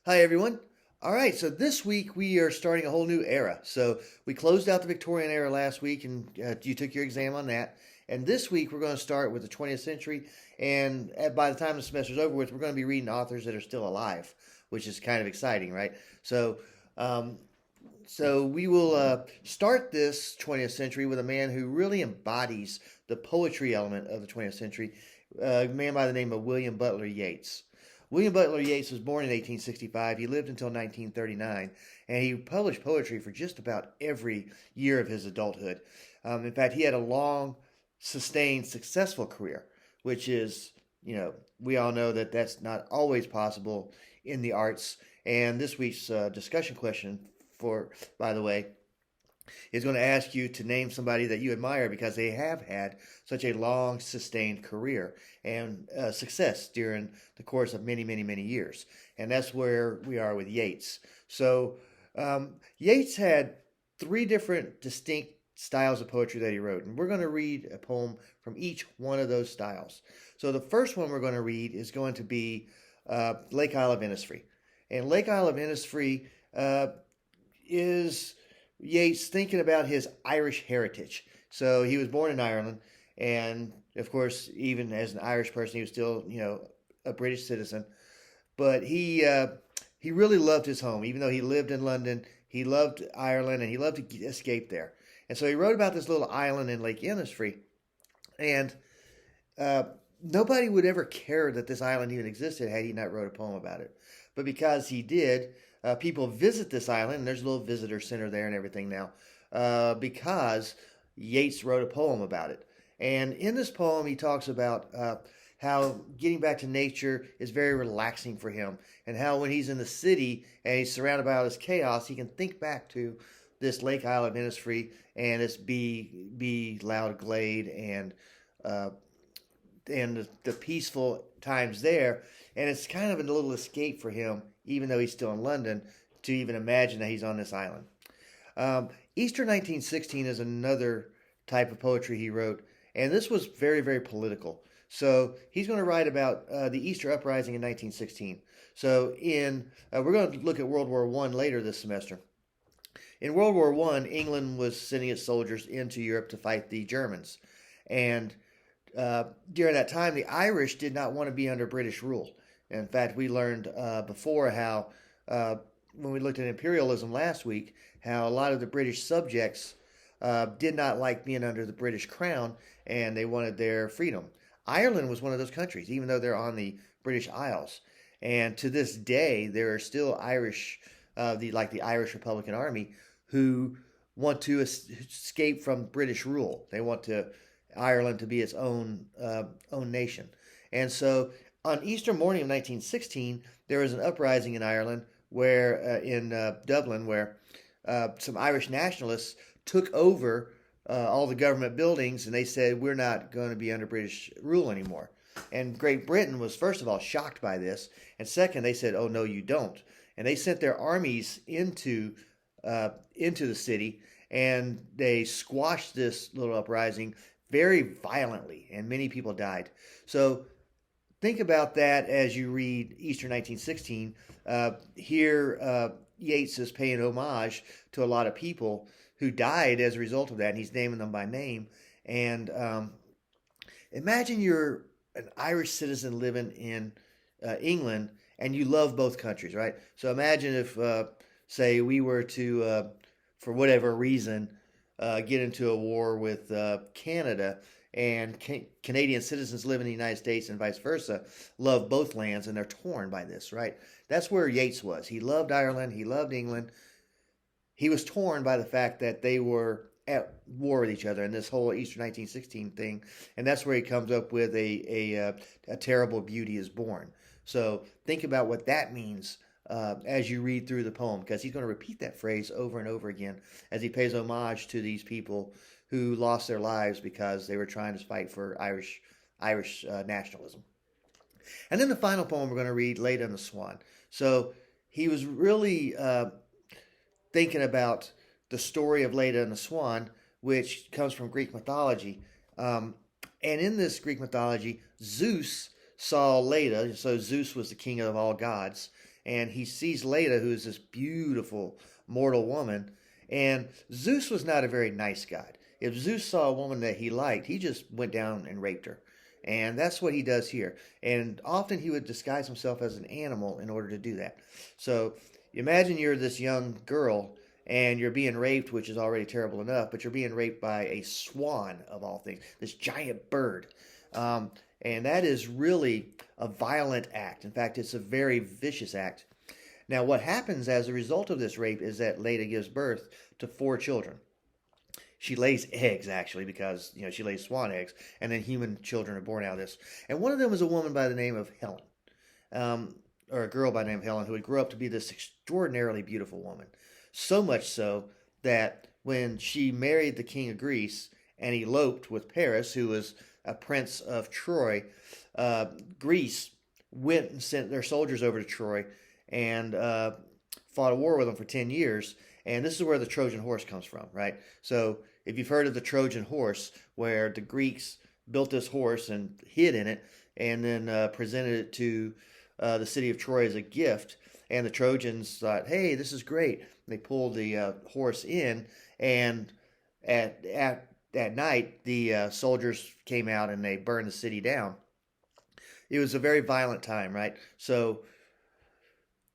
Hi, everyone. All right, so this week we are starting a whole new era. So we closed out the Victorian era last week, and you took your exam on that. And this week we're going to start with the 20th century. And by the time the semester's over with, we're going to be reading authors that are still alive, which is kind of exciting, right? So, um, so we will start this 20th century with a man who really embodies the poetry element of the 20th century, a man by the name of William Butler Yeats. William Butler Yeats was born in 1865. He lived until 1939, and he published poetry for just about every year of his adulthood. In fact, he had a long, sustained, successful career, which is, we all know that that's not always possible in the arts. And this week's discussion question, for by the way, is going to ask you to name somebody that you admire because they have had such a long, sustained career and success during the course of many, many, many years. And that's where we are with Yeats. So, Yeats had three different distinct styles of poetry that he wrote. And we're going to read a poem from each one of those styles. So, the first one we're going to read is going to be Lake Isle of Innisfree. And Lake Isle of Innisfree is Yeats thinking about his Irish heritage. So he was born in Ireland, and of course, even as an Irish person, he was still, a British citizen. But he really loved his home, even though he lived in London. He loved Ireland, and he loved to escape there. And so he wrote about this little island in Lake Innisfree, and uh, nobody would ever care that this island even existed had he not wrote a poem about it. But because he did, people visit this island, and there's a little visitor center there and everything now, because Yeats wrote a poem about it. And in this poem, he talks about how getting back to nature is very relaxing for him, and how when he's in the city and he's surrounded by all this chaos, he can think back to this Lake Isle of Innisfree and its be loud glade uh, and the peaceful times there. And it's kind of a little escape for him, even though he's still in London, to even imagine that he's on this island. Easter 1916 is another type of poetry he wrote, and this was very, very political. So he's going to write about the Easter uprising in 1916. So we're going to look at World War I later this semester. In World War I, England was sending its soldiers into Europe to fight the Germans, and during that time, the Irish did not want to be under British rule. In fact, we learned before how, when we looked at imperialism last week, how a lot of the British subjects did not like being under the British crown and they wanted their freedom. Ireland was one of those countries, even though they're on the British Isles. And to this day, there are still Irish, the Irish Republican Army, who want to escape from British rule. They want Ireland to be its own nation. And so on Easter morning of 1916, there was an uprising in Ireland, in Dublin, where some Irish nationalists took over all the government buildings, and they said, we're not going to be under British rule anymore. And Great Britain was, first of all, shocked by this, and second, they said, oh, no, you don't. And they sent their armies into the city, and they squashed this little uprising very violently, and many people died. So think about that as you read Easter 1916. Here, Yeats is paying homage to a lot of people who died as a result of that, and he's naming them by name. And imagine you're an Irish citizen living in England, and you love both countries, right? So imagine if, say, we were to, for whatever reason, get into a war with Canada, and Canadian citizens live in the United States and vice versa, love both lands, and they're torn by this, right? That's where Yeats was. He loved Ireland, he loved England. He was torn by the fact that they were at war with each other, and this whole Easter 1916 thing, and that's where he comes up with a terrible beauty is born. So think about what that means as you read through the poem, because he's going to repeat that phrase over and over again as he pays homage to these people who lost their lives because they were trying to fight for Irish nationalism. And then the final poem we're going to read, Leda and the Swan. So he was really thinking about the story of Leda and the Swan, which comes from Greek mythology. And in this Greek mythology, Zeus saw Leda. So Zeus was the king of all gods, and he sees Leda, who's this beautiful mortal woman. And Zeus was not a very nice god. If Zeus saw a woman that he liked, he just went down and raped her. And that's what he does here. And often he would disguise himself as an animal in order to do that. So imagine you're this young girl and you're being raped, which is already terrible enough, but you're being raped by a swan of all things, this giant bird. And that is really a violent act. In fact, it's a very vicious act. Now, what happens as a result of this rape is that Leda gives birth to 4 children. She lays eggs, actually, because she lays swan eggs, and then human children are born out of this. And one of them is a woman by the name of Helen, or a girl by the name of Helen, who would grow up to be this extraordinarily beautiful woman. So much so that when she married the king of Greece and eloped with Paris, who was a prince of Troy, Greece went and sent their soldiers over to Troy and fought a war with them for 10 years. And this is where the Trojan horse comes from, right? So if you've heard of the Trojan horse, where the Greeks built this horse and hid in it and then presented it to the city of Troy as a gift, and the Trojans thought, hey, this is great. They pulled the horse in, and at night, the soldiers came out and they burned the city down. It was a very violent time, right? So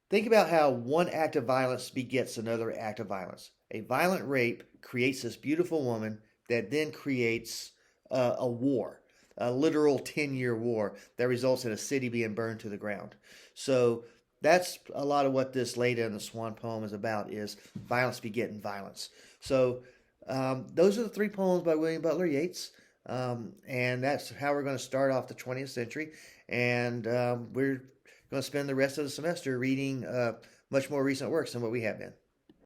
think about how one act of violence begets another act of violence. A violent rape creates this beautiful woman that then creates a war, a literal 10-year war that results in a city being burned to the ground. So that's a lot of what this Leda and the Swan poem is about, is violence begetting violence. So those are the 3 poems by William Butler Yeats. And that's how we're going to start off the 20th century. And we're going to spend the rest of the semester reading much more recent works than what we have been.